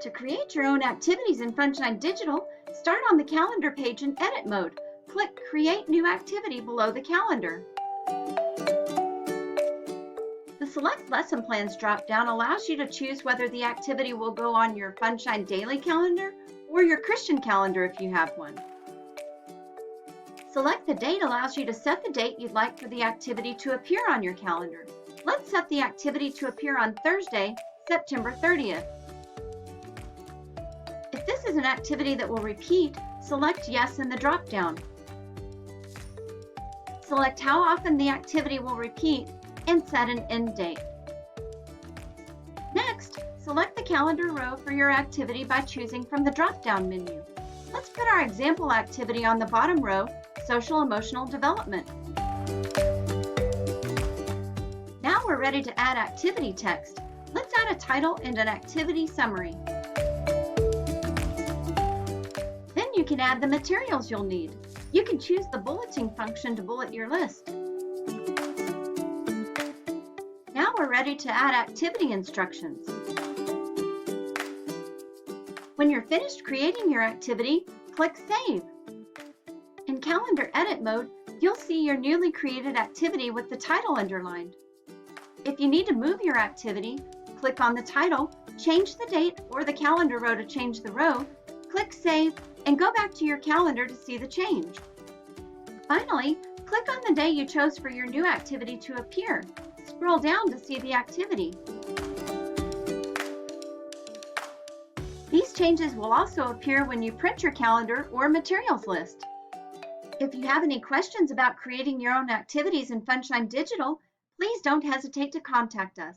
To create your own activities in Funshine Digital, start on the calendar page in edit mode. Click Create New Activity below the calendar. The Select Lesson Plans drop-down allows you to choose whether the activity will go on your Funshine Daily calendar or your Christian calendar if you have one. Select the date allows you to set the date you'd like for the activity to appear on your calendar. Let's set the activity to appear on Thursday, September 30th. If this is an activity that will repeat, select Yes in the drop-down. Select how often the activity will repeat and set an end date. Next, select the calendar row for your activity by choosing from the drop-down menu. Let's put our example activity on the bottom row, Social Emotional Development. Now we're ready to add activity text. Let's add a title and an activity summary. Then you can add the materials you'll need. You can choose the bulleting function to bullet your list. Now we're ready to add activity instructions. When you're finished creating your activity, click Save. In Calendar Edit mode, you'll see your newly created activity with the title underlined. If you need to move your activity, click on the title, change the date or the calendar row to change the row, click Save, and go back to your calendar to see the change. Finally, click on the day you chose for your new activity to appear. Scroll down to see the activity. These changes will also appear when you print your calendar or materials list. If you have any questions about creating your own activities in Funshine Digital, please don't hesitate to contact us.